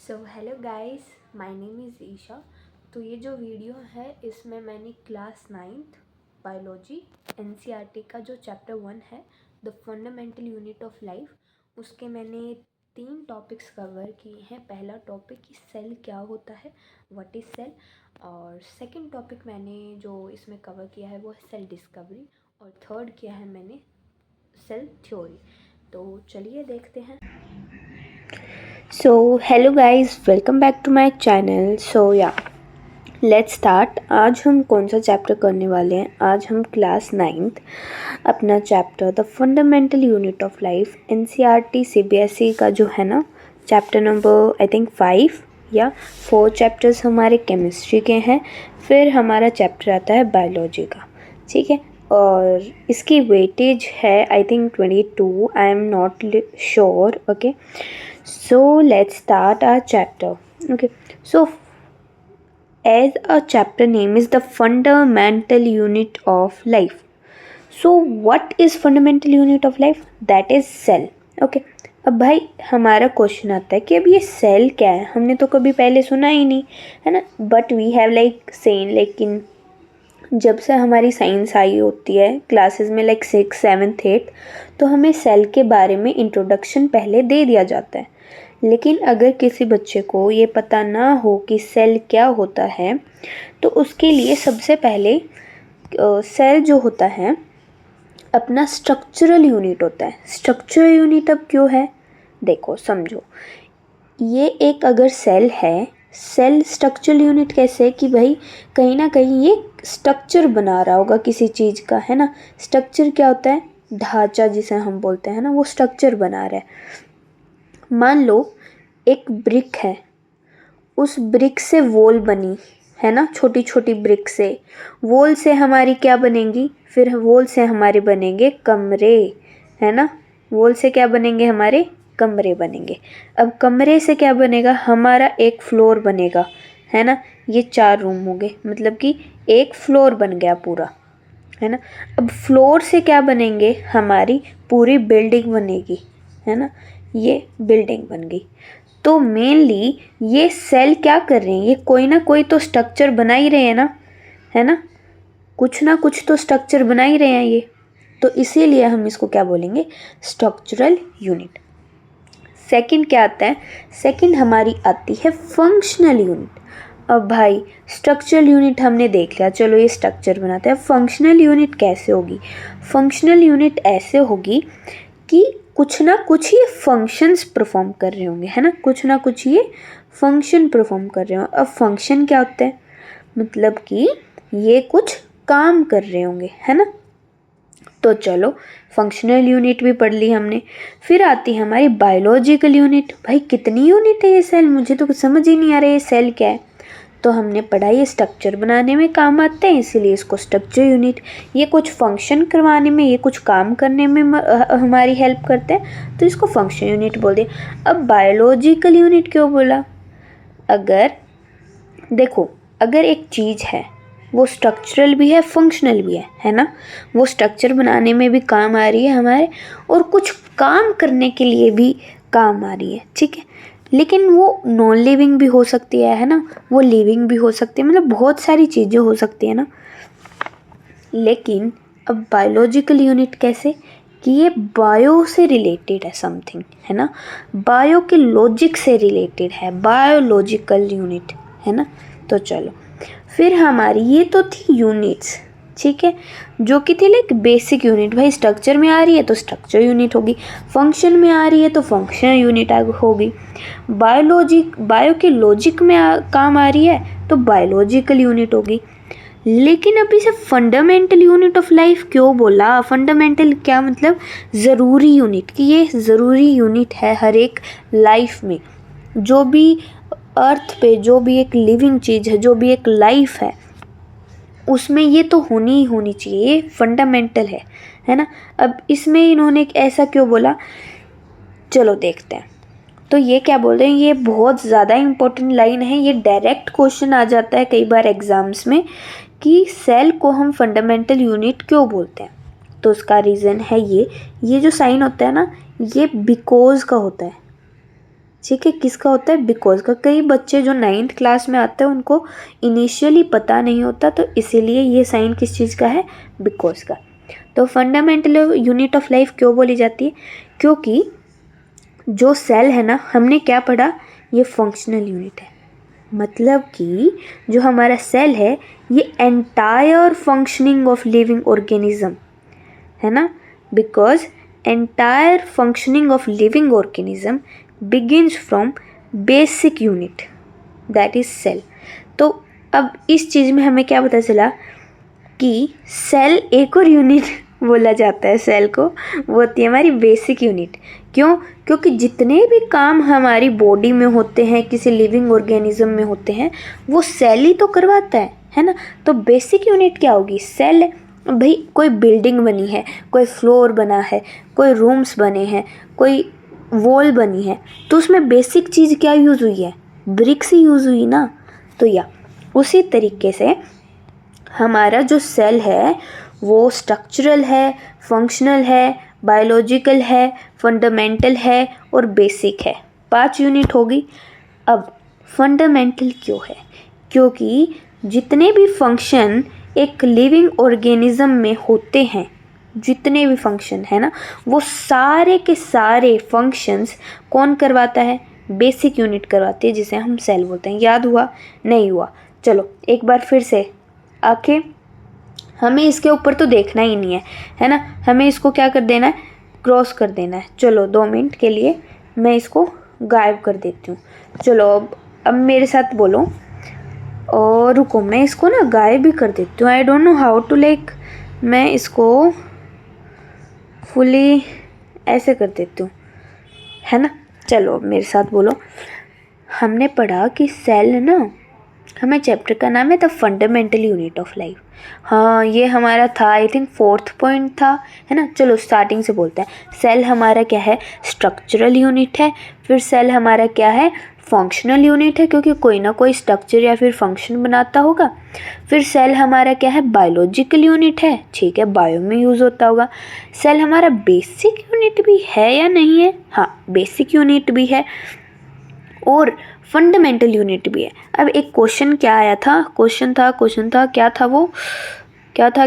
So hello guys, my name is Isha. तो ये जो वीडियो है इसमें मैंने क्लास 9th बायोलॉजी एनसीईआरटी का जो चैप्टर 1 है the fundamental unit of life, उसके मैंने 3 टॉपिक्स कवर किए हैं। पहला टॉपिक कि सेल क्या होता है, व्हाट इज़ सेल, और सेकंड टॉपिक मैंने जो इसमें कवर किया है वो है सेल डिस्कवरी, और थर्ड किया है मैंने सेल थ्योरी। तो चलिए देखते हैं। So hello guys, welcome back to my channel. Let's start. आज हम कौन सा चैप्टर करने वाले हैं? आज हम क्लास 9th अपना chapter the fundamental unit of life NCERT CBSE का जो है ना चैप्टर नंबर आई थिंक 5 या 4 चैप्टर्स हमारे केमिस्ट्री के हैं। फिर हमारा चैप्टर आता है बायोलॉजी का, ठीक है। और इसकी वेटेज है I think 22, I am not sure. Okay, so let's start our chapter. Okay, so as a chapter name is the fundamental unit of life. So what is fundamental unit of life? That is cell. Okay, अब भाई हमारा question आता है कि अब ये cell क्या है, हमने तो कभी पहले सुना ही नहीं है ना। But we have like seen, लेकिन जब से हमारी साइंस आई होती है क्लासेस में लाइक 6, 7, 8, तो हमें सेल के बारे में इंट्रोडक्शन पहले दे दिया जाता है। लेकिन अगर किसी बच्चे को ये पता ना हो कि सेल क्या होता है, तो उसके लिए सबसे पहले सेल जो होता है अपना स्ट्रक्चरल यूनिट होता है। स्ट्रक्चरल यूनिट अब क्यों है, देखो समझो। ये एक अगर सेल है, सेल स्ट्रक्चरल यूनिट कैसे कि भाई कहीं ना कहीं ये स्ट्रक्चर बना रहा होगा किसी चीज़ का, है ना। स्ट्रक्चर क्या होता है? ढांचा जिसे हम बोलते हैं ना, वो स्ट्रक्चर बना रहा है। मान लो एक ब्रिक है, उस ब्रिक से वॉल बनी है ना, छोटी छोटी ब्रिक से। वॉल से हमारी क्या बनेंगी? फिर वॉल से हमारे बनेंगे कमरे, है ना। वॉल से क्या बनेंगे? हमारे कमरे बनेंगे। अब कमरे से क्या बनेगा? हमारा एक फ्लोर बनेगा, है ना। ये 4 रूम हो गए, मतलब कि एक फ्लोर बन गया पूरा, है ना। अब फ्लोर से क्या बनेंगे? हमारी पूरी बिल्डिंग बनेगी, है ना। ये बिल्डिंग बन गई। तो मेनली ये सेल क्या कर रहे हैं? ये कोई ना कोई तो स्ट्रक्चर बना ही रहे हैं ना, है ना कुछ तो स्ट्रक्चर बना ही रहे हैं ये। तो इसीलिए हम इसको क्या बोलेंगे? Structural unit. सेकंड क्या आता है? सेकंड हमारी आती है फंक्शनल यूनिट। अब भाई स्ट्रक्चरल यूनिट हमने देख लिया, चलो ये स्ट्रक्चर बनाते हैं। फंक्शनल यूनिट कैसे होगी? फंक्शनल यूनिट ऐसे होगी कि कुछ ना कुछ ये फंक्शंस परफॉर्म कर रहे होंगे, है ना। कुछ ना कुछ ये फंक्शन परफॉर्म कर रहे होंगे। अब फंक्शन क्या होता है? मतलब कि ये कुछ काम कर रहे होंगे, है ना। तो चलो फंक्शनल यूनिट भी पढ़ ली हमने। फिर आती है हमारी बायोलॉजिकल यूनिट। भाई कितनी यूनिट है ये सेल, मुझे तो कुछ समझ ही नहीं आ रहा है ये सेल क्या है। तो हमने पढ़ा ये स्ट्रक्चर बनाने में काम आते हैं, इसीलिए इसको स्ट्रक्चर यूनिट। ये कुछ फंक्शन करवाने में, ये कुछ काम करने में हमारी हेल्प करते हैं, तो इसको फंक्शन यूनिट बोल दिया। अब बायोलॉजिकल यूनिट क्यों बोला? अगर देखो, अगर एक चीज़ है वो स्ट्रक्चरल भी है, फंक्शनल भी है ना। वो स्ट्रक्चर बनाने में भी काम आ रही है हमारे, और कुछ काम करने के लिए भी काम आ रही है, ठीक है। लेकिन वो नॉन लिविंग भी हो सकती है ना, वो लिविंग भी हो सकती है, मतलब बहुत सारी चीज़ें हो सकती है ना। लेकिन अब बायोलॉजिकल यूनिट कैसे कि ये बायो से रिलेटेड है समथिंग, है ना। बायो के लॉजिक से रिलेटेड है, बायोलॉजिकल यूनिट, है ना। तो चलो फिर हमारी ये तो थी यूनिट्स, ठीक है, जो कि थी लाइक बेसिक यूनिट। भाई स्ट्रक्चर में आ रही है तो स्ट्रक्चर यूनिट होगी, फंक्शन में आ रही है तो फंक्शन यूनिट होगी, बायो के लॉजिक में काम आ रही है तो बायोलॉजिकल यूनिट होगी। लेकिन अभी से फंडामेंटल यूनिट ऑफ लाइफ क्यों बोला? फंडामेंटल क्या मतलब? ज़रूरी यूनिट, कि ये ज़रूरी यूनिट है हर एक लाइफ में। जो भी अर्थ पे जो भी एक लिविंग चीज़ है, जो भी एक लाइफ है, उसमें ये तो होनी ही होनी चाहिए, ये फंडामेंटल है ना। अब इसमें इन्होंने ऐसा क्यों बोला, चलो देखते हैं। तो ये क्या बोल रहे हैं, ये बहुत ज़्यादा इम्पोर्टेंट लाइन है, ये डायरेक्ट क्वेश्चन आ जाता है कई बार एग्जाम्स में कि सेल को हम फंडामेंटल यूनिट क्यों बोलते हैं। तो उसका रीज़न है ये जो साइन होता है ना, ये बिकॉज का होता है, ठीक है, किसका होता है, बिकॉज का। कई बच्चे जो 9th क्लास में आते हैं उनको इनिशियली पता नहीं होता, तो इसीलिए ये साइन किस चीज़ का है, बिकॉज का। तो फंडामेंटल यूनिट ऑफ लाइफ क्यों बोली जाती है, क्योंकि जो सेल है ना, हमने क्या पढ़ा, ये फंक्शनल यूनिट है। मतलब कि जो हमारा सेल है ये entire functioning of living organism है ना, because entire functioning of living organism begins from basic unit that is cell. तो अब इस चीज़ में हमें क्या पता चला कि सेल एक और यूनिट बोला जाता है सेल को, वो होती है हमारी बेसिक यूनिट। क्यों, क्योंकि जितने भी काम हमारी बॉडी में होते हैं, किसी लिविंग ऑर्गेनिज्म में होते हैं, वो सेल ही तो करवाता है ना। तो बेसिक यूनिट क्या होगी, सेल। भाई कोई बिल्डिंग बनी है, कोई फ्लोर बना है, कोई रूम्स बने हैं, कोई वॉल बनी है, तो उसमें बेसिक चीज़ क्या यूज़ हुई है, ब्रिक्स ही यूज़ हुई ना। तो या उसी तरीके से हमारा जो सेल है वो स्ट्रक्चरल है, फंक्शनल है, बायोलॉजिकल है, फंडामेंटल है और बेसिक है। 5 यूनिट होगी। अब फंडामेंटल क्यों है, क्योंकि जितने भी फंक्शन एक लिविंग ऑर्गेनिज्म में होते हैं, जितने भी फंक्शन है ना, वो सारे के सारे फंक्शंस कौन करवाता है, बेसिक यूनिट करवाती है, जिसे हम सेल बोलते हैं। याद हुआ, नहीं हुआ, चलो एक बार फिर से आके हमें इसके ऊपर तो देखना ही नहीं है ना, हमें इसको क्या कर देना है, क्रॉस कर देना है। चलो 2 मिनट के लिए मैं इसको गायब कर देती हूँ। चलो अब मेरे साथ बोलो, और रुको मैं इसको ना गायब भी कर देती हूँ। I don't know how to like, मैं इसको फुली ऐसे कर देती हूँ, है ना। चलो अब मेरे साथ बोलो, हमने पढ़ा कि सेल ना, हमें चैप्टर का नाम है the fundamental unit of life. हाँ ये हमारा था, आई थिंक 4th पॉइंट था, है ना। चलो स्टार्टिंग से बोलते हैं। सेल हमारा क्या है, स्ट्रक्चरल यूनिट है। फिर सेल हमारा क्या है, फंक्शनल यूनिट है, क्योंकि कोई ना कोई स्ट्रक्चर या फिर फंक्शन बनाता होगा। फिर सेल हमारा क्या है, बायोलॉजिकल यूनिट है, ठीक है, बायो में यूज़ होता होगा। सेल हमारा बेसिक यूनिट भी है या नहीं है, हाँ बेसिक यूनिट भी है और फंडामेंटल यूनिट भी है। अब एक क्वेश्चन क्या आया था, क्वेश्चन था क्या था वो, क्या था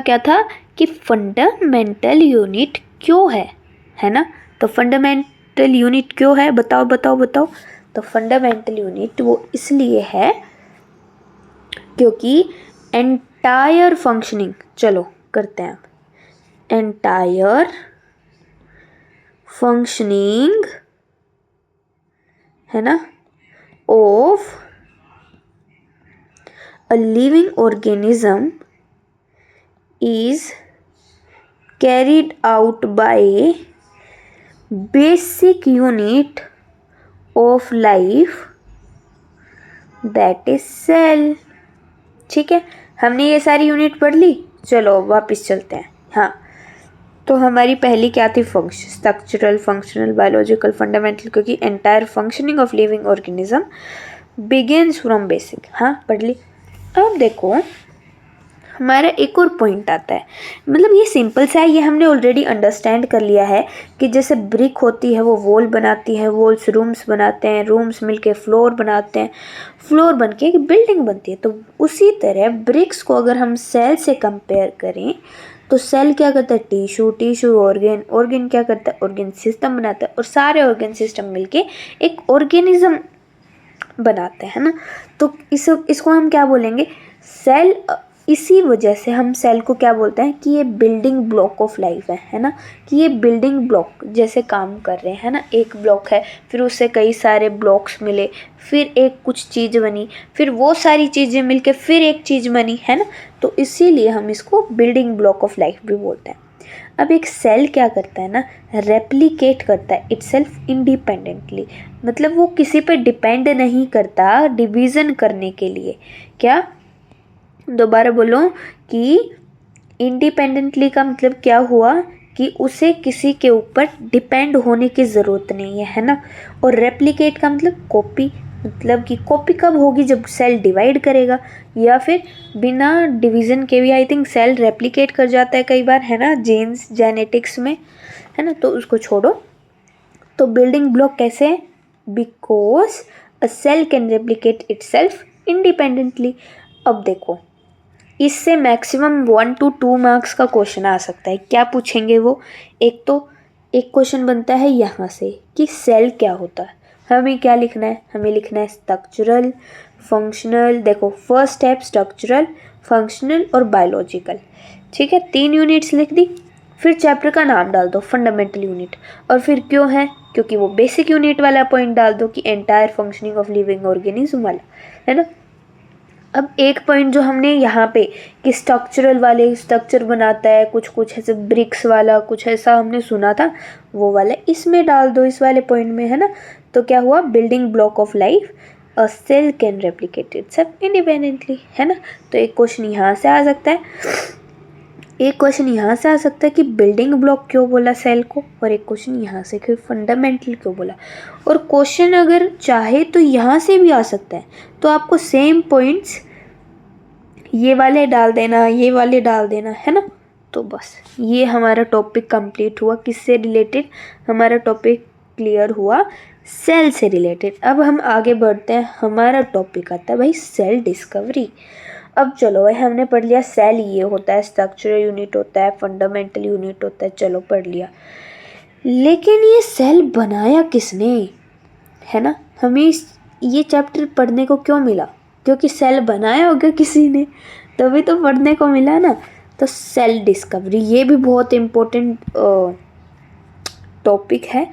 कि फंडामेंटल यूनिट क्यों है ना। तो फंडामेंटल यूनिट क्यों है, बताओ। तो फंडामेंटल यूनिट वो इसलिए है क्योंकि एंटायर फंक्शनिंग, चलो करते हैं, एंटायर फंक्शनिंग है ना of a living organism is carried out by basic unit of life that is cell। ठीक है, हमने ये सारी यूनिट पढ़ ली। चलो वापस चलते हैं। हाँ तो हमारी पहली क्या थी, function, structural, functional, biological, fundamental, क्योंकि entire functioning of living organism begins from basic. हाँ पढ़ ली। अब देखो हमारा एक और पॉइंट आता है, मतलब ये सिंपल सा है, ये हमने ऑलरेडी अंडरस्टैंड कर लिया है कि जैसे ब्रिक होती है वो वॉल बनाती है, वॉल्स रूम्स बनाते हैं, रूम्स मिलके फ्लोर बनाते हैं, फ्लोर बन के एक बिल्डिंग बनती है। तो उसी तरह ब्रिक्स को अगर हम सेल से कंपेयर करें तो सेल क्या करता है, टिश्यू ऑर्गेन क्या करता है, ऑर्गेन सिस्टम बनाता है, और सारे ऑर्गेन सिस्टम मिलके एक ऑर्गेनिज्म बनाते हैं ना। तो इसको हम क्या बोलेंगे, सेल। इसी वजह से हम सेल को क्या बोलते हैं कि ये बिल्डिंग ब्लॉक ऑफ लाइफ है ना, कि ये बिल्डिंग ब्लॉक जैसे काम कर रहे हैं ना। एक ब्लॉक है, फिर उससे कई सारे ब्लॉक्स मिले, फिर एक कुछ चीज़ बनी, फिर वो सारी चीज़ें मिलके फिर एक चीज़ बनी, है ना। तो इसीलिए हम इसको बिल्डिंग ब्लॉक ऑफ लाइफ भी बोलते हैं। अब एक सेल क्या करता है ना, रेप्लिकेट करता है इटसेल्फ इंडिपेंडेंटली, मतलब वो किसी पे डिपेंड नहीं करता डिवीज़न करने के लिए। क्या, दोबारा बोलो, कि इंडिपेंडेंटली का मतलब क्या हुआ कि उसे किसी के ऊपर डिपेंड होने की ज़रूरत नहीं है ना। और रेप्लिकेट का मतलब कॉपी, मतलब कि कॉपी कब होगी, जब सेल डिवाइड करेगा, या फिर बिना डिवीज़न के भी आई थिंक सेल रेप्लिकेट कर जाता है कई बार, है ना, जेनेटिक्स में, है ना। तो उसको छोड़ो। तो बिल्डिंग ब्लॉक कैसे है, because a cell can replicate itself independently. अब देखो, इससे मैक्सिमम 1 to 2 मार्क्स का क्वेश्चन आ सकता है। क्या पूछेंगे वो? एक क्वेश्चन बनता है यहाँ से कि सेल क्या होता है। हमें क्या लिखना है? हमें लिखना है स्ट्रक्चरल, फंक्शनल। देखो, फर्स्ट स्टेप स्ट्रक्चरल, फंक्शनल और बायोलॉजिकल। ठीक है, 3 यूनिट्स लिख दी। फिर चैप्टर का नाम डाल दो, फंडामेंटल यूनिट। और फिर क्यों है? क्योंकि वो बेसिक यूनिट वाला पॉइंट डाल दो कि entire functioning of living organism वाला, है ना। अब एक पॉइंट जो हमने यहाँ पे कि स्ट्रक्चरल वाले स्ट्रक्चर बनाता है, कुछ ऐसे ब्रिक्स वाला कुछ ऐसा हमने सुना था, वो वाला इसमें डाल दो, इस वाले पॉइंट में, है ना। तो क्या हुआ? Building block of life, a cell can replicate itself independently, है ना। तो एक क्वेश्चन यहाँ से आ सकता है, एक क्वेश्चन यहाँ से आ सकता है कि बिल्डिंग ब्लॉक क्यों बोला सेल को, और एक क्वेश्चन यहाँ से कि फंडामेंटल क्यों बोला। और क्वेश्चन अगर चाहे तो यहाँ से भी आ सकता है। तो आपको सेम पॉइंट्स ये वाले डाल देना, ये वाले डाल देना, है ना। तो बस ये हमारा टॉपिक कंप्लीट हुआ। किससे रिलेटेड? हमारा टॉपिक क्लियर हुआ सेल से रिलेटेड। अब हम आगे बढ़ते हैं। हमारा टॉपिक आता है भाई सेल डिस्कवरी। अब चलो भाई, हमने पढ़ लिया सेल ये होता है, स्ट्रक्चरल यूनिट होता है, फंडामेंटल यूनिट होता है, चलो पढ़ लिया। लेकिन ये सेल बनाया किसने, है ना। हमें ये चैप्टर पढ़ने को क्यों मिला? क्योंकि सेल बनाया होगा किसी ने, तभी तो पढ़ने को मिला ना। तो सेल डिस्कवरी ये भी बहुत इम्पोर्टेंट टॉपिक है।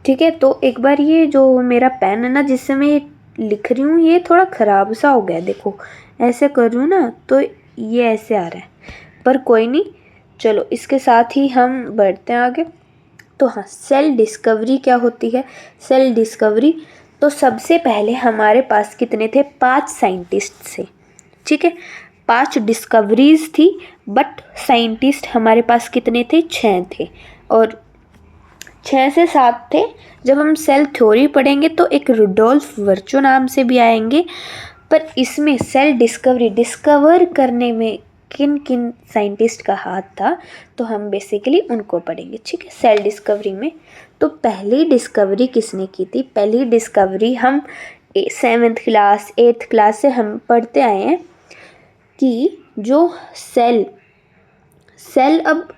ठीक है, तो एक बार ये जो मेरा पेन है ना जिससे मैं ये लिख रही हूँ, ये थोड़ा ख़राब सा हो गया। देखो ऐसे कर रही हूँ ना तो ये ऐसे आ रहा है, पर कोई नहीं, चलो इसके साथ ही हम बढ़ते हैं आगे। तो हाँ, सेल डिस्कवरी क्या होती है? सेल डिस्कवरी, तो सबसे पहले हमारे पास कितने थे? 5 साइंटिस्ट थे। ठीक है, 5 डिस्कवरीज थी, बट साइंटिस्ट हमारे पास कितने थे? 6 थे। और 6 से 7 थे। जब हम सेल थ्योरी पढ़ेंगे तो एक रुडोल्फ वर्चो नाम से भी आएंगे, पर इसमें सेल डिस्कवर करने में किन किन साइंटिस्ट का हाथ था, तो हम बेसिकली उनको पढ़ेंगे। ठीक है, सेल डिस्कवरी में तो पहली डिस्कवरी किसने की थी? पहली डिस्कवरी हम 7th क्लास 8th क्लास से हम पढ़ते आए हैं कि जो सेल अब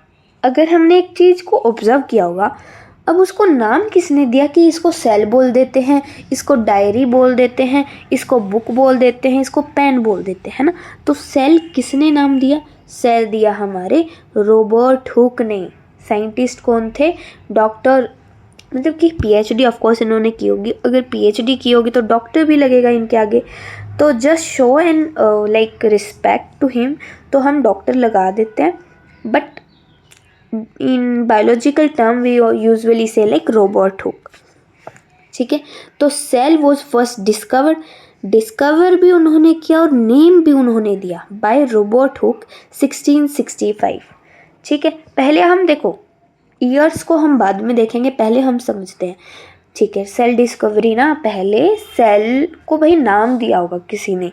अगर हमने एक चीज़ को ऑब्जर्व किया होगा, अब उसको नाम किसने दिया कि इसको सेल बोल देते हैं, इसको डायरी बोल देते हैं, इसको बुक बोल देते हैं, इसको पेन बोल देते हैं ना। तो सेल किसने नाम दिया? सेल दिया हमारे रॉबर्ट हुक ने। साइंटिस्ट कौन थे? डॉक्टर, मतलब कि पीएचडी ऑफ कोर्स इन्होंने की होगी। अगर पीएचडी की होगी तो डॉक्टर भी लगेगा इनके आगे। तो just show and like respect to him, तो हम डॉक्टर लगा देते हैं। But in biological term we usually say like robot hook। ठीक है, तो सेल वॉज फर्स्ट डिस्कवर भी उन्होंने किया और नेम भी उन्होंने दिया बाय रॉबर्ट हुक 1665। ठीक है, पहले हम देखो ईयर्स को हम बाद में देखेंगे, पहले हम समझते हैं। ठीक है, सेल डिस्कवरी ना, पहले सेल को भाई नाम दिया होगा किसी ने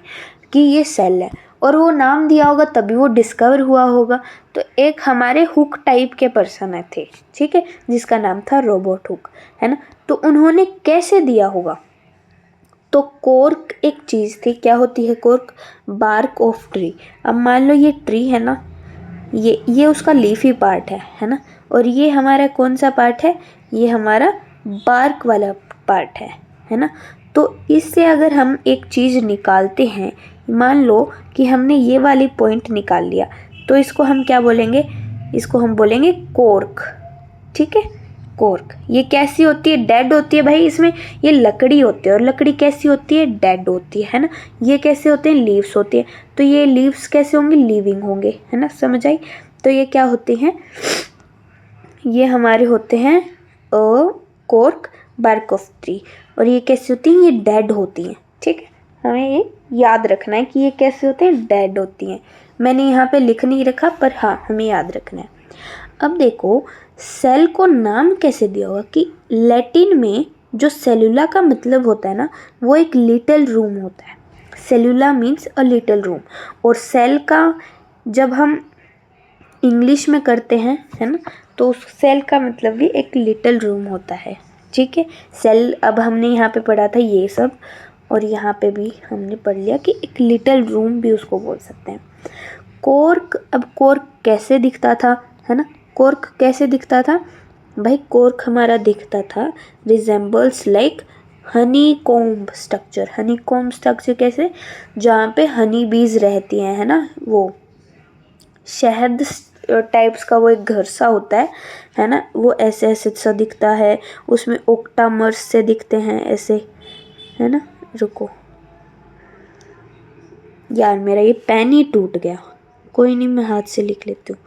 कि ये सेल है, और वो नाम दिया होगा तभी वो डिस्कवर हुआ होगा। तो एक हमारे हुक टाइप के पर्सन थे, ठीक है, जिसका नाम था रॉबर्ट हुक, है ना। तो उन्होंने कैसे दिया होगा? तो कॉर्क एक चीज़ थी। क्या होती है कॉर्क? Bark of tree. अब मान लो ये ट्री है ना, ये उसका लीफी पार्ट है ना, और ये हमारा कौन सा पार्ट है? ये हमारा बार्क वाला पार्ट है ना। तो इससे अगर हम एक चीज़ निकालते हैं, मान लो कि हमने ये वाली पॉइंट निकाल लिया, तो इसको हम क्या बोलेंगे? इसको हम बोलेंगे कॉर्क। ठीक है, कॉर्क। ये कैसी होती है? डेड होती है भाई। इसमें ये लकड़ी होती है, और लकड़ी कैसी होती है? डेड होती है ना। ये कैसे होते हैं? लीव्स होती है। तो ये लीव्स कैसे होंगे? लिविंग होंगे, है ना। समझ आई? तो ये क्या होते हैं? ये हमारे होते हैं कॉर्क, बार्क ऑफ ट्री। और ये कैसी होती हैं? ये डेड होती हैं। ठीक है, हमें ये याद रखना है कि ये कैसे होते हैं? डेड होती हैं। मैंने यहाँ पे लिख नहीं रखा, पर हाँ हमें याद रखना है। अब देखो सेल को नाम कैसे दिया होगा कि लैटिन में जो सेलुला का मतलब होता है ना, वो एक लिटिल रूम होता है। सेलुला मीन्स अ लिटिल रूम, और सेल का जब हम इंग्लिश में करते हैं, है ना, तो उस सेल का मतलब भी एक लिटिल रूम होता है। ठीक है। सेल अब हमने यहाँ पे पढ़ा था ये सब, और यहाँ पे भी हमने पढ़ लिया कि एक लिटिल रूम भी उसको बोल सकते हैं। कॉर्क, अब कॉर्क कैसे दिखता था, है ना, कॉर्क कैसे दिखता था भाई, कॉर्क हमारा दिखता था resembles like Honey comb structure. Honey comb structure कैसे, जहाँ पे हनी बीज रहती हैं, है ना, वो शहद टाइप्स का वो एक घर सा होता है ना, वो ऐसे ऐसे सा दिखता है, उसमें ओक्टामर्स से दिखते हैं ऐसे, है ना। रुको यार, मेरा ये पेन ही टूट गया, कोई नहीं, मैं हाथ से लिख लेती हूँ,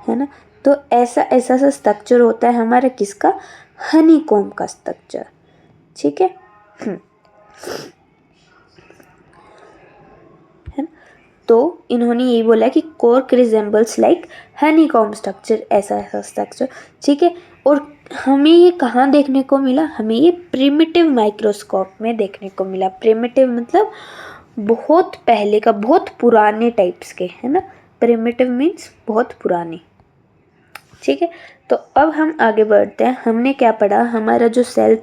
है ना। तो ऐसा ऐसा सा स्ट्रक्चर होता है हमारा किसका, हनी कॉम्ब का स्ट्रक्चर, ठीक है। तो इन्होंने यही बोला कि cork resembles like Honey comb structure, ऐसा ऐसा स्ट्रक्चर, ठीक है। और हमें ये कहाँ देखने को मिला, हमें ये प्रिमिटिव माइक्रोस्कोप में देखने को मिला। प्रिमिटिव मतलब बहुत पहले का, बहुत पुराने टाइप्स के, है ना। प्रिमिटिव मीन्स बहुत पुराने, ठीक है। तो अब हम आगे बढ़ते हैं। हमने क्या पढ़ा, हमारा जो सेल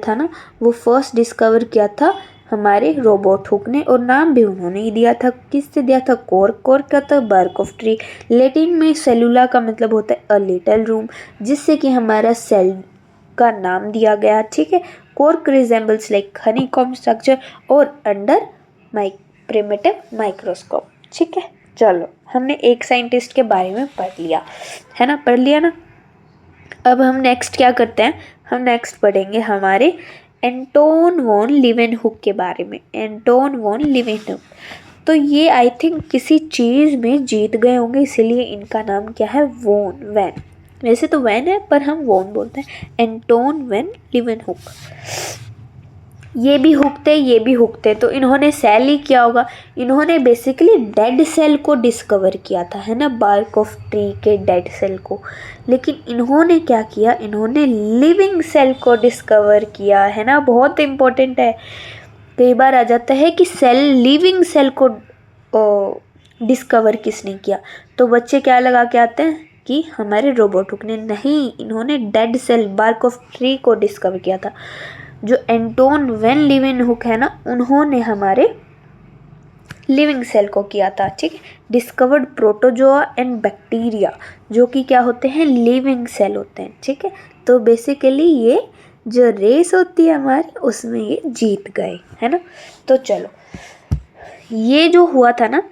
था ना, वो फर्स्ट डिस्कवर किया था हमारे रॉबर्ट हुक ने, और नाम भी उन्होंने ही दिया था। किससे दिया था, कॉर्क। कॉर्क का था बार्क ऑफ ट्री। लैटिन में सेलुला का मतलब होता है अ लिटिल रूम, जिससे कि हमारा सेल का नाम दिया गया, ठीक है। Cork resembles like Honey comb structure और अंडर प्रिमिटिव माइक्रोस्कोप, ठीक है। चलो, हमने एक साइंटिस्ट के बारे में पढ़ लिया, है ना, पढ़ लिया ना। अब हम नेक्स्ट क्या करते हैं, हम नेक्स्ट पढ़ेंगे हमारे एंटोन वॉन लीवेनहुक के बारे में। एंटोन वॉन लीवेनहुक, तो ये आई थिंक किसी चीज़ में जीत गए होंगे, इसीलिए इनका नाम क्या है, वॉन, वैन। वैसे तो वैन है पर हम वॉन बोलते हैं। एंटोन वैन लीवेनहुक, ये भी हुक थे। तो इन्होंने सेल ही किया होगा, इन्होंने बेसिकली डेड सेल को डिस्कवर किया था, है ना, बार्क ऑफ ट्री के डेड सेल को। लेकिन इन्होंने क्या किया, इन्होंने लिविंग सेल को डिस्कवर किया, है ना, बहुत इम्पोर्टेंट है। कई बार आ जाता है कि लिविंग सेल को डिस्कवर किसने किया, तो बच्चे क्या लगा के आते हैं कि हमारे रॉबर्ट हुक ने। नहीं, इन्होंने dead cell bark of tree को डिस्कवर किया था। जो एंटोन वैन लीवेनहुक है ना, उन्होंने हमारे लिविंग सेल को किया था, ठीक है। डिस्कवर्ड प्रोटोजोआ एंड बैक्टीरिया, जो कि क्या होते हैं, लिविंग सेल होते हैं, ठीक है। तो बेसिकली ये जो रेस होती है हमारी, उसमें ये जीत गए, है ना। तो चलो, ये जो हुआ था ना,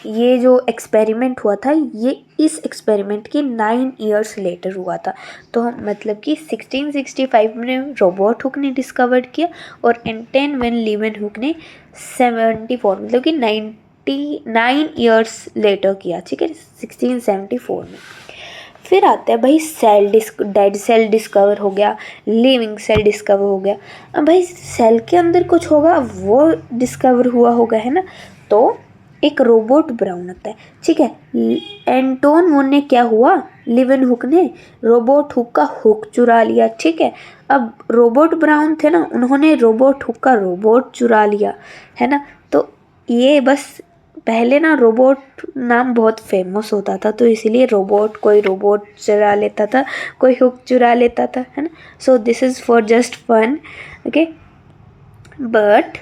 ये जो एक्सपेरिमेंट हुआ था, ये इस एक्सपेरिमेंट के 9 ईयर्स लेटर हुआ था। तो हम मतलब कि 1665 में रॉबर्ट हुक ने डिस्कवर्ड किया, और एंटोन वैन लीवेनहुक ने 74 मतलब कि 99 ईयर्स लेटर किया, ठीक है, 1674 में। फिर आता है भाई डेड सेल डिस्कवर हो गया, लिविंग सेल डिस्कवर हो गया। अब भाई सेल के अंदर कुछ होगा, वो डिस्कवर हुआ होगा, है ना। तो एक रोबोट ब्राउन आता है, ठीक है। एंटोन वॉन ने क्या हुआ, लीवेनहुक ने रोबोट हुक का हुक चुरा लिया, ठीक है। अब रोबोट ब्राउन थे ना, उन्होंने रोबोट हुक का रोबोट चुरा लिया, है ना। तो ये बस पहले ना रोबोट नाम बहुत फेमस होता था, तो इसीलिए कोई रोबोट चुरा लेता था, कोई हुक चुरा लेता था, है ना। So this is for just fun, okay. But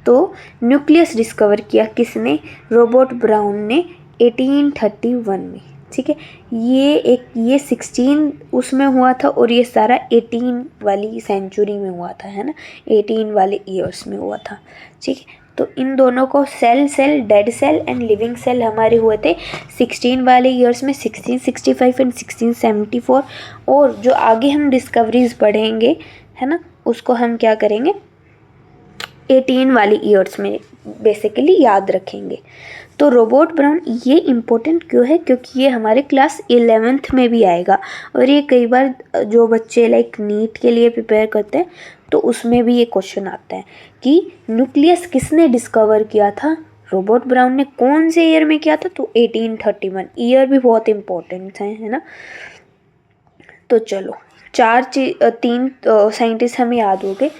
तो न्यूक्लियस डिस्कवर किया किसने, रॉबर्ट ब्राउन ने 1831 में, ठीक है। ये 16 उसमें हुआ था, और ये सारा 18 वाली सेंचुरी में हुआ था, है ना, 18 वाले ईयर्स में हुआ था, ठीक है। तो इन दोनों को cell dead cell and living cell हमारे हुए थे 16 वाले ईयर्स में, 1665 एंड 1674। और जो आगे हम डिस्कवरीज पढ़ेंगे, है ना, उसको हम क्या करेंगे, 18 वाली ईयर्स में बेसिकली याद रखेंगे। तो रॉबर्ट ब्राउन ये इम्पोर्टेंट क्यों है, क्योंकि ये हमारे क्लास 11th में भी आएगा, और ये कई बार जो बच्चे लाइक नीट के लिए प्रिपेयर करते हैं, तो उसमें भी ये क्वेश्चन आता है कि न्यूक्लियस किसने डिस्कवर किया था, रॉबर्ट ब्राउन ने। कौन से ईयर में किया था, तो 1831। ईयर भी बहुत इम्पोर्टेंट है ना। तो चलो, 3 साइंटिस्ट हमें याद हो गए।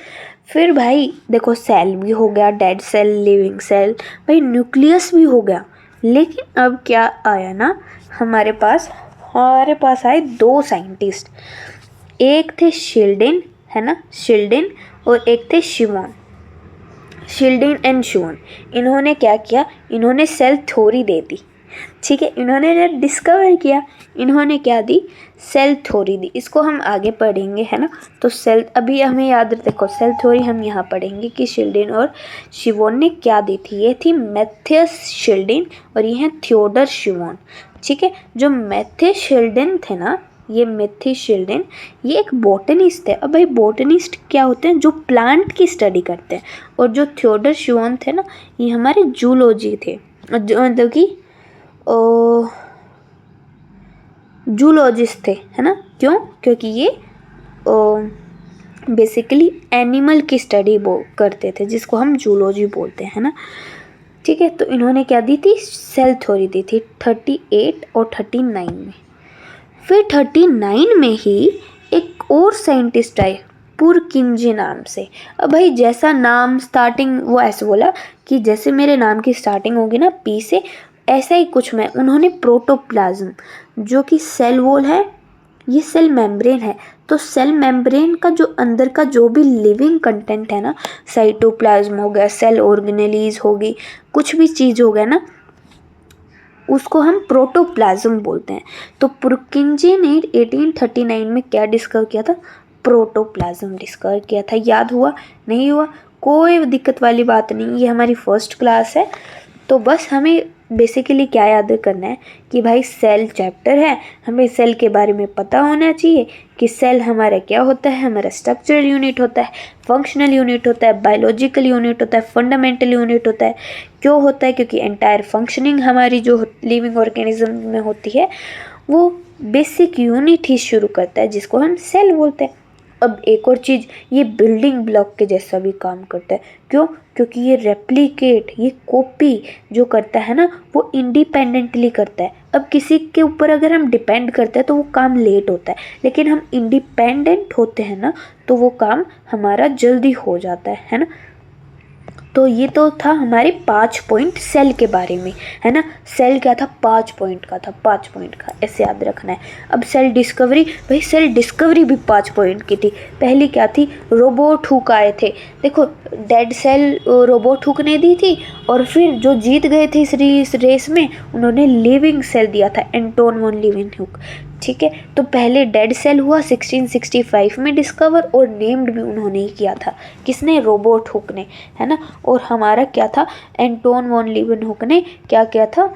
फिर भाई देखो, सेल भी हो गया, डेड सेल, लिविंग सेल, भाई न्यूक्लियस भी हो गया। लेकिन अब क्या आया ना हमारे पास, हमारे पास आए दो साइंटिस्ट, एक थे शिल्डेन, है ना, शिल्डेन, और एक थे शिवॉन, शिल्डेन एंड शिवॉन। इन्होंने क्या किया, इन्होंने सेल थ्योरी दे दी, ठीक है, इन्होंने डिस्कवर किया, इन्होंने क्या दी, सेल थ्योरी दी। इसको हम आगे पढ़ेंगे, है ना। तो सेल, अभी हमें याद देखो, सेल थ्योरी हम यहाँ पढ़ेंगे कि शिल्डेन और शिवॉन ने क्या दी थी। ये थी मैथियस शिल्डेन और ये है थियोडर शिवॉन, ठीक है। जो मैथियस शिल्डेन थे ना, ये मैथियस शिल्डेन, ये एक बोटनिस्ट है। अब भाई बोटनिस्ट क्या होते हैं, जो प्लांट की स्टडी करते हैं। और जो थियोडर शिवॉन थे ना, ये हमारे जूलॉजी थे, मतलब कि जूलॉजिस्ट थे, है ना। क्यों, क्योंकि ये बेसिकली एनिमल की स्टडी करते थे, जिसको हम जूलॉजी बोलते हैं, है ना, ठीक है। तो इन्होंने क्या दी थी, सेल थ्योरी दी थी 38 और 39 में। फिर 39 में ही एक और साइंटिस्ट आए, पुरकिंजे नाम से। अब भाई जैसा नाम स्टार्टिंग, वो ऐसे बोला कि जैसे मेरे नाम की स्टार्टिंग होगी ना पी से, ऐसा ही कुछ मैं, उन्होंने प्रोटोप्लाज्म, जो कि सेल वॉल है, ये सेल मेम्ब्रेन है। तो सेल मेम्ब्रेन का जो अंदर का जो भी लिविंग कंटेंट है ना, साइटोप्लाज्म हो गया, सेल ऑर्गेनेलीज होगी, कुछ भी चीज़ हो गया ना, उसको हम प्रोटोप्लाज्म बोलते हैं। तो पुरकिंजे ने 1839 में क्या डिस्कवर किया था, प्रोटोप्लाज्म डिस्कवर किया था। याद हुआ, नहीं हुआ, कोई दिक्कत वाली बात नहीं, ये हमारी फर्स्ट क्लास है। तो बस हमें बेसिकली क्या याद करना है कि भाई सेल चैप्टर है, हमें सेल के बारे में पता होना चाहिए कि सेल हमारा क्या होता है, हमारा स्ट्रक्चरल यूनिट होता है, फंक्शनल यूनिट होता है, बायोलॉजिकल यूनिट होता है, फंडामेंटल यूनिट होता है। क्यों होता है, क्योंकि एंटायर फंक्शनिंग हमारी जो लिविंग ऑर्गेनिज्म में होती है, वो बेसिक यूनिट ही शुरू करता है, जिसको हम सेल बोलते हैं। अब एक और चीज़, ये बिल्डिंग ब्लॉक के जैसा भी काम करता है। क्यों, क्योंकि ये रेप्लिकेट, ये कॉपी जो करता है ना, वो इंडिपेंडेंटली करता है। अब किसी के ऊपर अगर हम डिपेंड करते हैं तो वो काम लेट होता है, लेकिन हम इंडिपेंडेंट होते हैं ना, तो वो काम हमारा जल्दी हो जाता है ना। तो ये तो था हमारे 5 पॉइंट सेल के बारे में, है ना। सेल क्या था, 5 पॉइंट का था, 5 पॉइंट का, ऐसे याद रखना है। अब सेल डिस्कवरी, भाई सेल डिस्कवरी भी 5 पॉइंट की थी। पहली क्या थी, रोबोट हुक आए थे। देखो, डेड सेल रोबोट हुक ने दी थी, और फिर जो जीत गए थे इस रेस में, उन्होंने लिविंग सेल दिया था, एंटोन वॉन लीeuwenhoek, ठीक है। तो पहले डेड सेल हुआ 1665 में डिस्कवर, और नेम्ड भी उन्होंने ही किया था, किसने, रोबोट हुक ने, है ना। और हमारा क्या था, एंटोन वॉन लीeuwenhoek ने क्या किया था,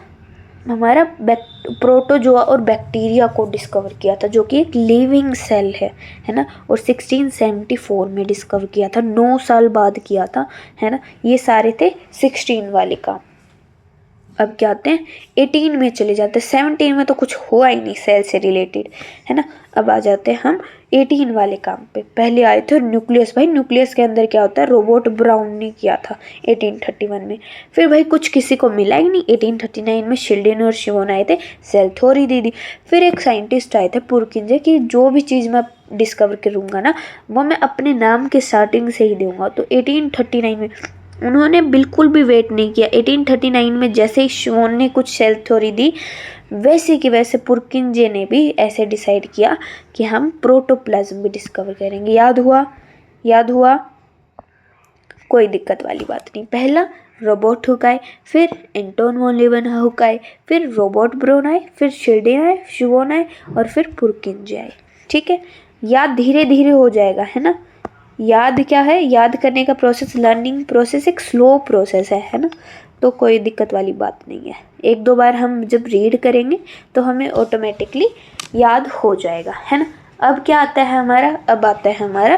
हमारा प्रोटोजोआ और बैक्टीरिया को डिस्कवर किया था, जो कि एक लिविंग सेल है ना। और 1674 में डिस्कवर किया था, 9 साल बाद किया था, है ना। ये सारे थे 16 वाले काम। अब क्या आते हैं 18 में चले जाते हैं, 17 में तो कुछ हुआ ही नहीं सेल से रिलेटेड, है ना। अब आ जाते हैं हम 18 वाले काम पे। पहले आए थे न्यूक्लियस। भाई न्यूक्लियस के अंदर क्या होता है, रोबोट ब्राउन ने किया था 1831 में। फिर भाई कुछ किसी को मिला ही नहीं, 1839 में शिल्डेन और शिवॉन आए थे, सेल थ्योरी दे दी। फिर एक साइंटिस्ट आए थे पुरकिंजे, कि जो भी चीज़ मैं डिस्कवर करूँगा ना, वो मैं अपने नाम के स्टार्टिंग से ही दूंगा। तो 1839 में उन्होंने बिल्कुल भी वेट नहीं किया। 1839 में जैसे ही शिवॉन ने कुछ सेल थ्योरी दी, वैसे कि वैसे पुरकिंजे ने भी ऐसे डिसाइड किया कि हम प्रोटोप्लाज्म भी डिस्कवर करेंगे। याद हुआ, याद हुआ, कोई दिक्कत वाली बात नहीं। पहला रोबोट हुक आए, फिर एंटोन वॉन लीeuwenhoek आए, फिर रोबोट ब्राउन आए, फिर शिल्डेन आए, शिवॉन आए, और फिर पुरकिंजे आए, ठीक है। याद धीरे धीरे हो जाएगा, है ना। याद क्या है, याद करने का प्रोसेस, लर्निंग प्रोसेस एक स्लो प्रोसेस है ना। तो कोई दिक्कत वाली बात नहीं है। 1-2 बार हम जब रीड करेंगे तो हमें ऑटोमेटिकली याद हो जाएगा, है ना। अब क्या आता है हमारा, अब आता है हमारा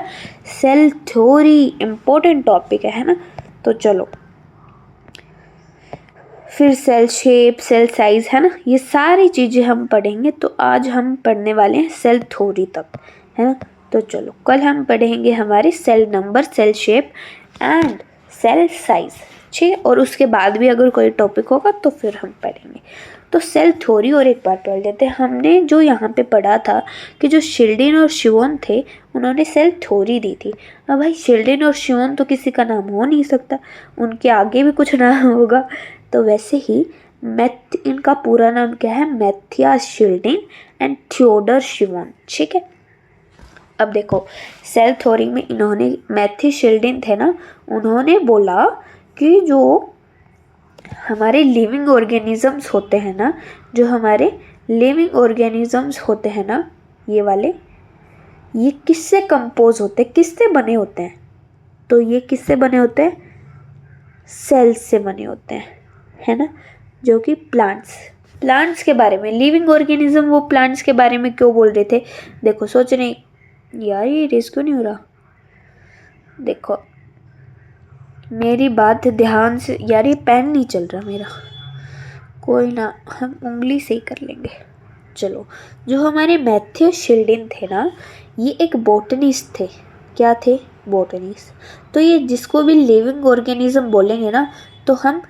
सेल थ्योरी, इम्पोर्टेंट टॉपिक है ना। तो चलो, फिर सेल शेप, सेल साइज, है ना, ये सारी चीज़ें हम पढ़ेंगे। तो आज हम पढ़ने वाले हैं सेल थ्योरी तक, है ना। तो चलो, कल हम पढ़ेंगे हमारे cell number, cell shape and cell size, ठीक है। और उसके बाद भी अगर कोई टॉपिक होगा तो फिर हम पढ़ेंगे। तो सेल थ्योरी और एक बार पढ़ लेते हैं। हमने जो यहाँ पे पढ़ा था कि जो शिल्डेन और शिवॉन थे, उन्होंने सेल थ्योरी दी थी। अब भाई शिल्डेन और शिवॉन तो किसी का नाम हो नहीं सकता, उनके आगे भी कुछ नाम होगा। तो वैसे ही इनका पूरा नाम क्या है, मैथियास शिल्डिन एंड थियोडर शिवोन। ठीक है, अब देखो सेल थ्योरी में इन्होंने, मैथ्यू शिल्डिन थे ना, उन्होंने बोला कि जो हमारे लिविंग ऑर्गेनिजम्स होते हैं ना, जो हमारे लिविंग ऑर्गेनिजम्स होते हैं ना, ये वाले, ये किससे कंपोज होते हैं, किससे बने होते हैं, तो ये किससे बने होते हैं, सेल्स से बने होते हैं, है ना, जो कि प्लांट्स के बारे में, लिविंग ऑर्गेनिज्म वो प्लांट्स के बारे में क्यों बोल रहे थे। देखो सोच रहे यार ये रेस क्यों नहीं हो रहा, देखो मेरी बात ध्यान से, यार ये पेन नहीं चल रहा मेरा, कोई ना हम उंगली से ही कर लेंगे। चलो, जो हमारे मैथ्यू शिल्डिन थे ना, ये एक बोटनिस्ट थे। क्या थे, बोटनिस्ट। तो ये जिसको भी लिविंग ऑर्गेनिज्म बोलेंगे ना, तो हम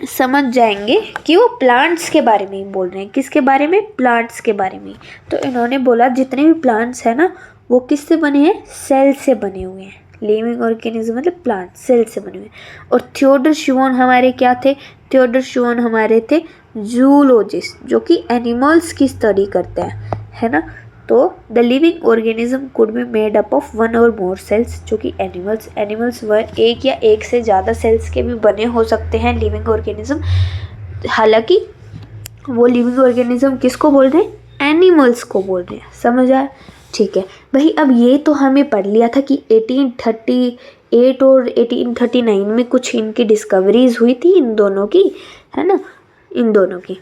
समझ जाएंगे कि वो प्लांट्स के बारे में ही बोल रहे हैं। किसके बारे में, प्लांट्स के बारे में। तो इन्होंने बोला जितने भी प्लांट्स हैं ना, वो किससे बने हैं, सेल से बने हुए हैं। लिविंग ऑर्गेनिज्म मतलब प्लांट, सेल से बने हुए। और थियोडर शिवोन हमारे क्या थे, थियोडर शिवोन हमारे थे जूलॉजिस्ट, जो कि एनिमल्स की स्टडी करते हैं, है ना। तो the living organism could be made up of one और मोर सेल्स, जो कि एनिमल्स एक या एक से ज़्यादा सेल्स के भी बने हो सकते हैं लिविंग ऑर्गेनिज्म। हालांकि वो लिविंग ऑर्गेनिज्म किसको बोल रहे हैं, एनिमल्स को बोल रहे हैं। समझ आया, ठीक है भाई। अब ये तो हमें पढ़ लिया था कि 1838 और 1839 में कुछ इनकी डिस्कवरीज हुई थी, इन दोनों की, है ना, इन दोनों की।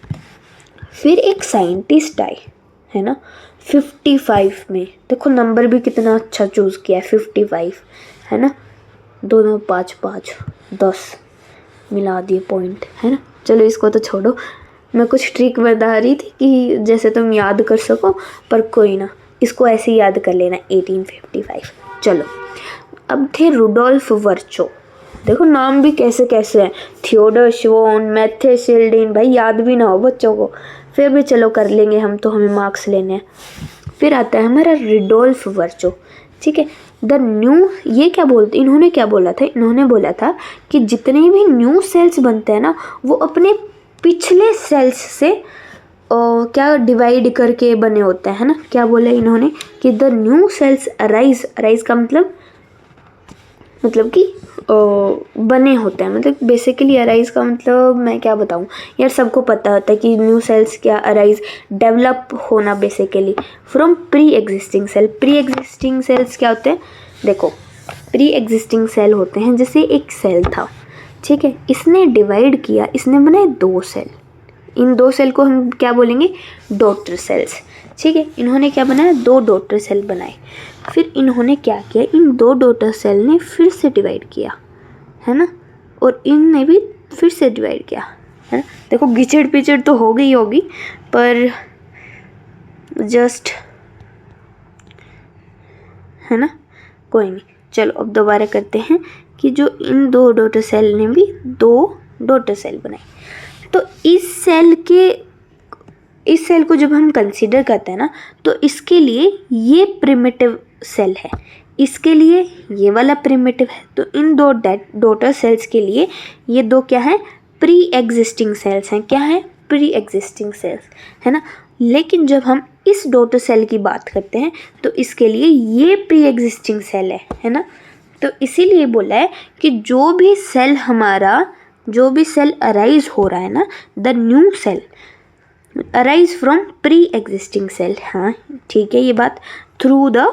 फिर एक साइंटिस्ट आए, है ना, 55 में। देखो नंबर भी कितना अच्छा चूज़ किया है, 55, है ना, दोनों 5 5 10 मिला दिए पॉइंट, है ना। चलो इसको तो छोड़ो, मैं कुछ ट्रिक बता रही थी कि जैसे तुम याद कर सको, पर कोई ना, इसको ऐसे ही याद कर लेना, 1855। चलो, अब थे रुडोल्फ वर्चो। देखो नाम भी कैसे कैसे हैं, थियोडर शिवोन, मैथ्यू शिल्डिन, भाई याद भी ना हो बच्चों को, फिर भी चलो कर लेंगे हम, तो हमें मार्क्स लेने हैं। फिर आता है हमारा रुडोल्फ वर्चो, ठीक है। द न्यू, ये क्या बोलते, इन्होंने क्या बोला था, इन्होंने बोला था कि जितने भी न्यू सेल्स बनते हैं ना, वो अपने पिछले सेल्स से क्या डिवाइड करके बने होते हैं, है ना। क्या बोला इन्होंने कि द न्यू सेल्स अराइज का मतलब कि बने होते हैं, मतलब बेसिकली अराइज का मतलब मैं क्या बताऊँ यार, सबको पता होता है कि न्यू सेल्स क्या, अराइज डेवलप होना basically from pre existing cell. Pre existing cells क्या होते हैं, देखो प्री एग्जिस्टिंग सेल होते हैं, जैसे एक सेल था, ठीक है, इसने डिवाइड किया, इसने बनाए 2 सेल, इन 2 सेल को हम क्या बोलेंगे, डॉटर सेल्स, ठीक है। इन्होंने क्या बनाया, 2 डॉटर सेल बनाए। फिर इन्होंने क्या किया, इन 2 डॉटर सेल ने फिर से डिवाइड किया, है ना, और इनने भी फिर से डिवाइड किया, है ना। देखो गिचड़ पिचड़ तो हो गई होगी, पर जस्ट, है ना, कोई नहीं। चलो अब दोबारा करते हैं कि जो इन 2 डॉटर सेल ने भी 2 डॉटर सेल बनाई। तो इस सेल को जब हम कंसीडर करते हैं ना, तो इसके लिए ये प्रिमिटिव सेल है, इसके लिए ये वाला प्रिमिटिव है। तो इन 2 डॉटर सेल्स के लिए ये 2 क्या है, प्री एग्जिस्टिंग सेल्स हैं। क्या है, प्री एग्जिस्टिंग सेल्स, है ना। लेकिन जब हम इस डॉटर सेल की बात करते हैं, तो इसके लिए ये प्री एग्जिस्टिंग सेल है ना। तो इसीलिए बोला है कि जो भी सेल अराइज हो रहा है ना, the new cell arise from pre existing cell. हाँ ठीक है ये बात, through the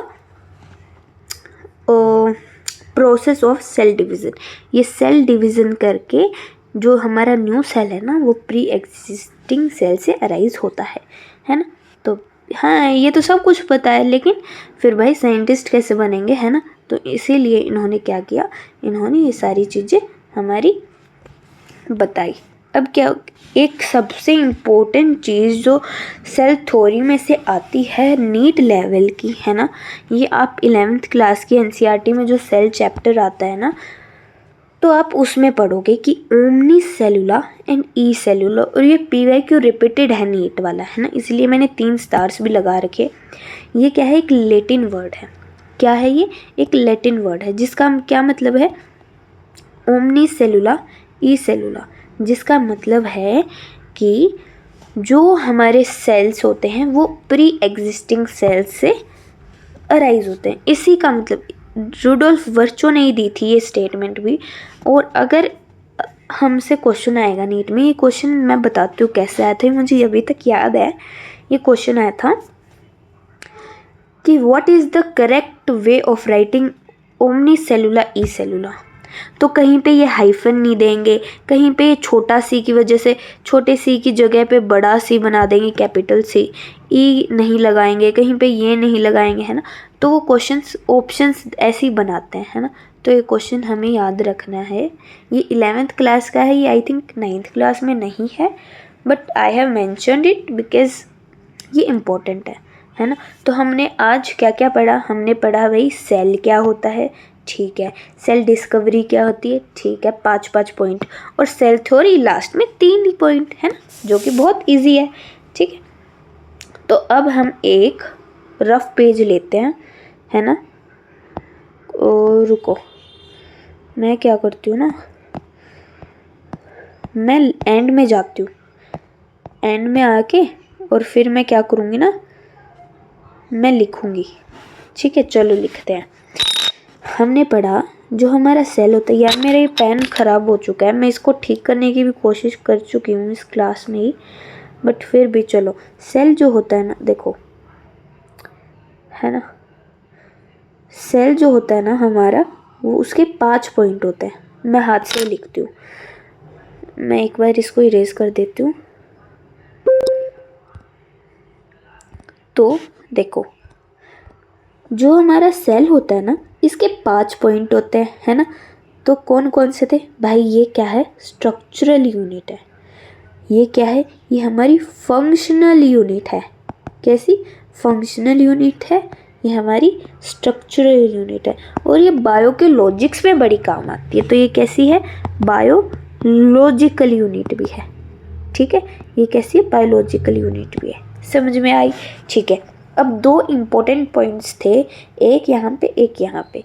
process of cell division. ये सेल डिवीज़न करके जो हमारा न्यू सेल है ना, वो प्री एग्जिस्टिंग सेल से अराइज होता है ना। तो हाँ ये तो सब कुछ पता है, लेकिन फिर भाई साइंटिस्ट कैसे बनेंगे, है ना। तो इसीलिए इन्होंने क्या किया, इन्होंने ये सारी चीज़ें हमारी बताई। अब क्या, एक सबसे इम्पोर्टेंट चीज़ जो सेल थ्योरी में से आती है नीट लेवल की, है ना, ये आप 11th क्लास की एनसीईआरटी में जो सेल चैप्टर आता है ना, तो आप उसमें पढ़ोगे कि ओमनी सेलुला एंड ई सेलुला, और ये PYQ रिपीटेड है नीट वाला, है ना, इसलिए मैंने 3 स्टार्स भी लगा रखे। ये क्या है, एक लैटिन वर्ड है। क्या है ये, एक लैटिन वर्ड है जिसका क्या मतलब है, ओमनी सेलुला ई सेलुला, जिसका मतलब है कि जो हमारे सेल्स होते हैं वो प्री एग्जिस्टिंग सेल्स से अराइज होते हैं। इसी का मतलब रुडोल्फ वर्चो ने ही दी थी ये स्टेटमेंट भी। और अगर हमसे क्वेश्चन आएगा नीट में, ये क्वेश्चन मैं बताती हूँ कैसे आया था, मुझे अभी तक याद है। ये क्वेश्चन आया था कि what is the correct way of writing ओमनी सेलुला ई सेलुला। तो कहीं पे ये हाइफन नहीं देंगे, कहीं पे छोटा सी की वजह से छोटे सी की जगह पे बड़ा सी बना देंगे, कैपिटल सी, ई नहीं लगाएंगे, कहीं पे ये नहीं लगाएंगे, है ना। तो वो क्वेश्चंस ऑप्शंस ऐसे ही बनाते हैं, है ना। तो ये क्वेश्चन हमें याद रखना है। ये 11th क्लास का है, ये आई थिंक 9th क्लास में नहीं है, but I have mentioned it because ये इम्पोर्टेंट है ना। तो हमने आज क्या क्या पढ़ा, हमने पढ़ा भाई सेल क्या होता है, ठीक है, सेल डिस्कवरी क्या होती है, ठीक है, 5 पॉइंट, और सेल थ्योरी लास्ट में 3 ही पॉइंट, है ना, जो कि बहुत इजी है, ठीक है। तो अब हम एक रफ पेज लेते हैं, है ना। और रुको, मैं क्या करती हूँ ना, मैं एंड में जाती हूँ, एंड में आके और फिर मैं क्या करूँगी ना, मैं लिखूँगी, ठीक है। चलो लिखते हैं। हमने पढ़ा जो हमारा सेल होता है, यार मेरा ये पेन ख़राब हो चुका है, मैं इसको ठीक करने की भी कोशिश कर चुकी हूँ इस क्लास में ही, बट फिर भी चलो। सेल जो होता है ना, देखो, है ना, सेल जो होता है ना हमारा, वो उसके 5 पॉइंट होते हैं। मैं हाथ से लिखती हूँ, मैं एक बार इसको इरेज कर देती हूँ। तो देखो, जो हमारा सेल होता है ना, इसके 5 पॉइंट होते हैं, है ना। तो कौन कौन से थे भाई, ये क्या है, स्ट्रक्चरल यूनिट है, ये क्या है, ये हमारी फंक्शनल यूनिट है। कैसी, फंक्शनल यूनिट है, ये हमारी स्ट्रक्चरल यूनिट है, और ये बायो के लॉजिक्स में बड़ी काम आती है। तो ये कैसी है, बायोलॉजिकल यूनिट भी है, ठीक है। ये कैसी है, बायोलॉजिकल यूनिट भी है। समझ में आई, ठीक है। अब 2 इम्पोर्टेंट पॉइंट्स थे, एक यहाँ पे एक यहाँ पे।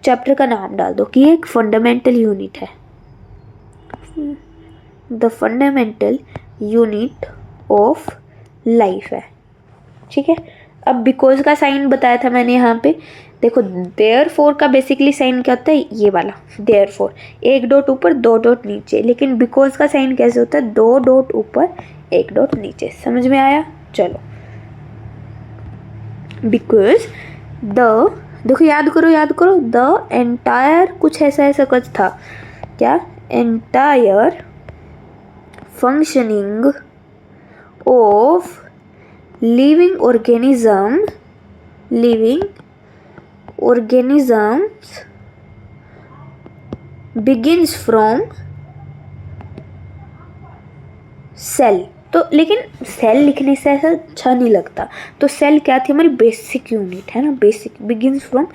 चैप्टर का नाम डाल दो कि ये एक फंडामेंटल यूनिट है, the fundamental unit of life है, ठीक है। अब बिकॉज का साइन बताया था मैंने यहाँ पे, देखो देयरफॉर का बेसिकली साइन क्या होता है, ये वाला देयरफॉर, 1 डॉट ऊपर 2 डॉट नीचे। लेकिन बिकॉज का साइन कैसे होता है, 2 डॉट ऊपर 1 डॉट नीचे। समझ में आया, चलो। बिकॉज द, देखो याद करो, द एंटायर, कुछ ऐसा कुछ था क्या, entire functioning of living organisms begins from cell. तो लेकिन सेल लिखने से ऐसा अच्छा नहीं लगता, तो सेल क्या थी, हमारी बेसिक यूनिट है ना, basic, begins from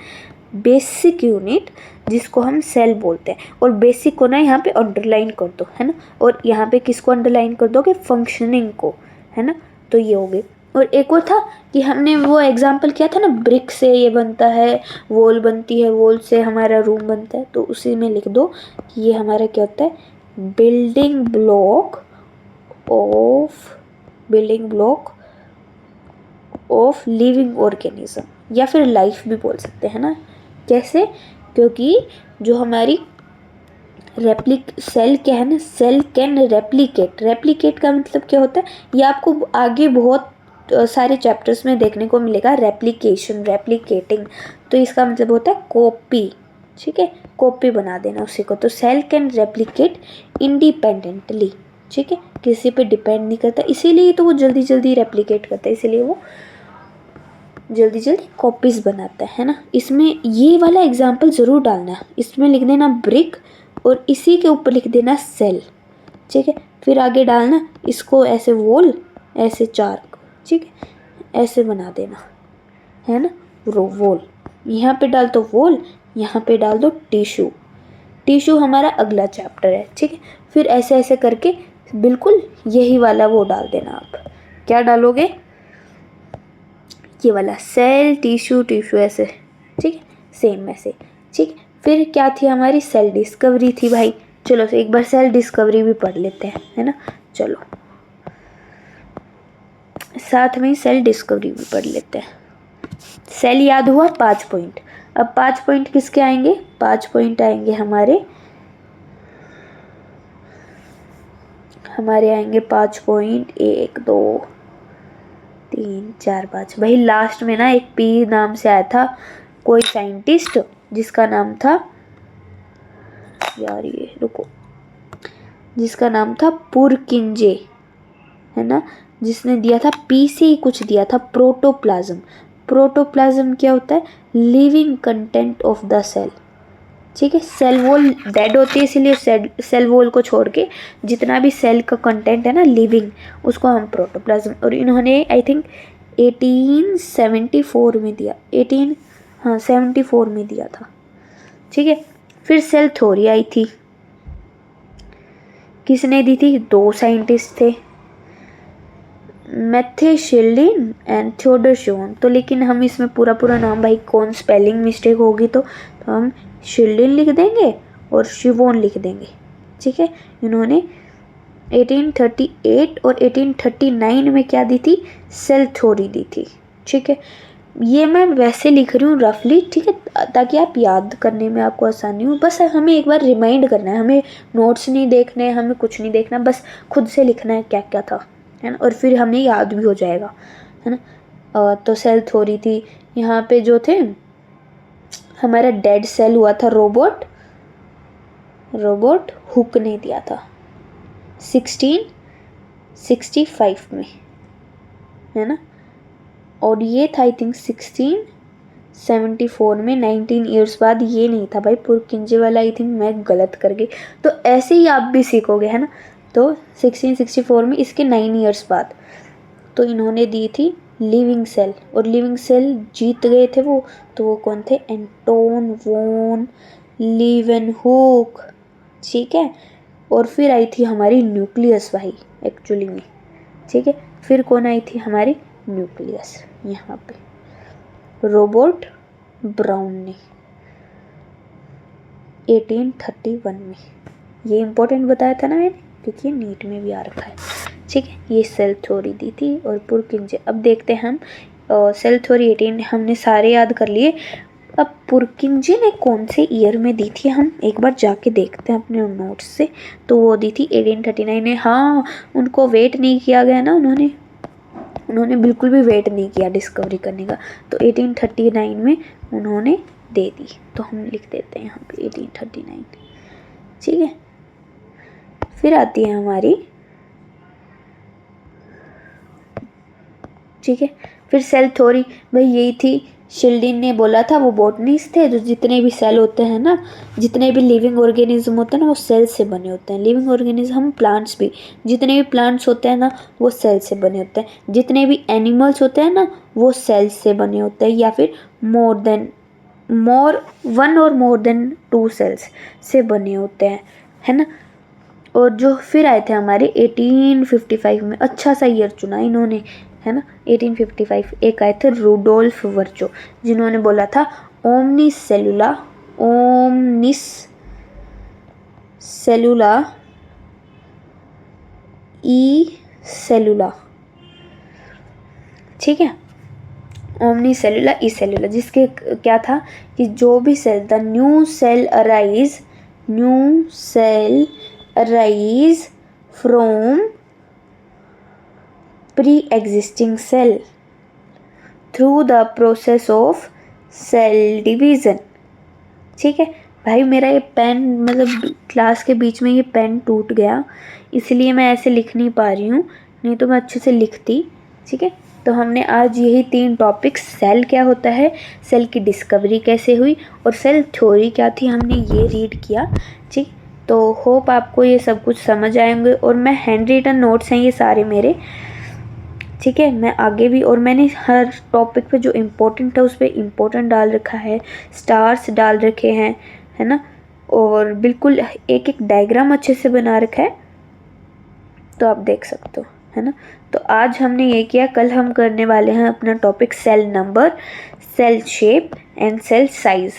basic unit, जिसको हम सेल बोलते हैं। और बेसिक को ना यहाँ पे अंडरलाइन कर दो, है ना, और यहाँ पे किसको अंडरलाइन कर दोगे, फंक्शनिंग को, है ना। तो ये हो गए। और एक और था कि हमने वो एग्जाम्पल किया था ना, ब्रिक से ये बनता है, वॉल बनती है, वॉल से हमारा रूम बनता है। तो उसी में लिख दो कि ये हमारा क्या होता है, building block of living organism, या फिर लाइफ भी बोल सकते हैं ना। कैसे, क्योंकि जो हमारी सेल क्या है ना, सेल कैन रेप्लिकेट का मतलब क्या होता है, ये आपको आगे बहुत सारे चैप्टर्स में देखने को मिलेगा, रेप्लिकेटिंग। तो इसका मतलब होता है कॉपी, ठीक है, कॉपी बना देना उसी को। तो सेल कैन रेप्लिकेट इंडिपेंडेंटली, ठीक है, किसी पे डिपेंड नहीं करता, इसीलिए तो वो जल्दी रेप्लिकेट करता है, इसीलिए वो जल्दी कॉपीज बनाता है ना। इसमें ये वाला एग्जाम्पल ज़रूर डालना, इसमें लिख देना ब्रिक और इसी के ऊपर लिख देना सेल, ठीक है। फिर आगे डालना इसको ऐसे वॉल, ऐसे 4, ठीक है, ऐसे बना देना, है ना, वॉल। यहाँ पे डाल दो वॉल, यहाँ पे डाल दो टिश्यू हमारा अगला चैप्टर है, ठीक है। फिर ऐसे ऐसे करके बिल्कुल यही वाला वो डाल देना। आप क्या डालोगे, ये वाला सेल, टिश्यू ऐसे, ठीक है, सेम ऐसे, ठीक। फिर क्या थी हमारी, सेल डिस्कवरी थी भाई, चलो एक बार सेल डिस्कवरी भी पढ़ लेते हैं, है ना। चलो साथ में सेल डिस्कवरी भी पढ़ लेते हैं। सेल याद हुआ 5 पॉइंट। अब 5 पॉइंट किसके आएंगे? 5 पॉइंट आएंगे हमारे आएंगे 5 पॉइंट, 1 2 3 4 5। भाई लास्ट में ना एक पी नाम से आया था कोई साइंटिस्ट, जिसका नाम था यार ये रुको, जिसका नाम था पुरकिंजे, है ना, जिसने दिया था पी से ही कुछ दिया था, प्रोटोप्लाज्म। प्रोटोप्लाज्म क्या होता है? Living content of the cell. ठीक है, सेल वॉल डेड होती है, इसलिए सेल वॉल को छोड़ के जितना भी सेल का कंटेंट है ना लिविंग, उसको हम प्रोटोप्लाज्म। और इन्होंने आई थिंक 1874 में दिया, 74 में दिया था। ठीक है, फिर सेल थ्योरी आई थी, किसने दी थी? 2 साइंटिस्ट थे, मैथे शिल्डिन एंड थियोडर शिवोन। तो लेकिन हम इसमें पूरा नाम, भाई कौन स्पेलिंग मिस्टेक होगी तो हम शिल्डिन लिख देंगे और शिवोन लिख देंगे। ठीक है, इन्होंने 1838 और 1839 में क्या दी थी? सेल थ्योरी दी थी। ठीक है, ये मैं वैसे लिख रही हूँ रफली, ठीक है, ताकि आप याद करने में आपको आसानी हो। बस हमें एक बार रिमाइंड करना है, हमें नोट्स नहीं देखने, हमें कुछ नहीं देखना, बस खुद से लिखना है क्या क्या था, है ना, और फिर हमें याद भी हो जाएगा, है ना। तो सेल थ्योरी थी, यहाँ पे जो थे हमारा डेड सेल हुआ था रोबोट हुक ने दिया था 1665 में, है ना। और ये था आई थिंक 1674 में, 19 ईयर्स बाद। ये नहीं था भाई पुरकिंजे वाला, आई थिंक मैं गलत कर गई। तो ऐसे ही आप भी सीखोगे, है ना। तो 1664 में, इसके 9 ईयर्स बाद तो इन्होंने दी थी लिविंग सेल। और लिविंग सेल जीत गए थे वो, तो वो कौन थे? Anton von Leeuwenhoek. ठीक है, और फिर आई थी हमारी न्यूक्लियस भाई एक्चुअली में। ठीक है, फिर कौन आई थी? हमारी न्यूक्लियस, यहाँ पे रॉबर्ट ब्राउन ने 1831 में। ये इम्पोर्टेंट बताया था ना मैंने, क्योंकि नीट में भी आ रखा है। ठीक है, ये सेल थ्योरी दी थी और पुरकिंजे। अब देखते हैं हम सेल थ्योरी 18 हमने सारे याद कर लिए। अब पुरकिंजे ने कौन से ईयर में दी थी, हम एक बार जाके देखते हैं अपने नोट्स से। तो वो दी थी 1839 में। हाँ, उनको वेट नहीं किया गया ना, उन्होंने बिल्कुल भी वेट नहीं किया डिस्कवरी करने का। तो 1839 में उन्होंने दे दी, तो हम लिख देते हैं यहाँ पे 1839। ठीक है, फिर आती है हमारी, ठीक है, फिर सेल थ्योरी। भाई यही थी, शिल्डिन ने बोला था, वो बॉटनिस्ट थे, जो जितने भी सेल होते हैं ना, जितने भी लिविंग ऑर्गेनिज्म होते हैं ना, वो सेल से बने होते हैं। लिविंग ऑर्गेनिज्म, हम प्लांट्स भी, जितने भी प्लांट्स होते हैं ना, वो सेल से बने होते हैं। जितने भी एनिमल्स होते हैं ना, वो सेल से बने होते हैं, या फिर वन और मोर देन 2 सेल्स से बने होते हैं, है ना। और जो फिर आए थे हमारे 1855 में, अच्छा सा ईयर चुना इन्होंने, है ना। 1855 एक आए थे रूडोल्फ वर्चो, जिन्होंने बोला था ओमनिस सेलुला ई सेलुला। ठीक है, ओमनी सेलुला ई सेलुला, जिसके क्या था कि जो भी cell, the new cell arise from pre-existing cell through the process of cell division। ठीक है भाई, मेरा ये पेन मतलब क्लास के बीच में ये पेन टूट गया, इसलिए मैं ऐसे लिख नहीं पा रही हूँ, नहीं तो मैं अच्छे से लिखती। ठीक है, तो हमने आज यही 3 टॉपिक्स, सेल क्या होता है, सेल की डिस्कवरी कैसे हुई, और सेल थ्योरी क्या थी, हमने ये रीड किया। ठीक, तो होप आपको ये सब कुछ समझ आएंगे। और मैं हैंड रिटन नोट्स हैं ये सारे मेरे, ठीक है, मैं आगे भी, और मैंने हर टॉपिक पे जो इम्पोर्टेंट है उस पर इम्पोर्टेंट डाल रखा है, स्टार्स डाल रखे हैं, है ना, और बिल्कुल एक एक डायग्राम अच्छे से बना रखा है, तो आप देख सकते हो, है ना। तो आज हमने ये किया, कल हम करने वाले हैं अपना topic cell number, cell shape and cell size.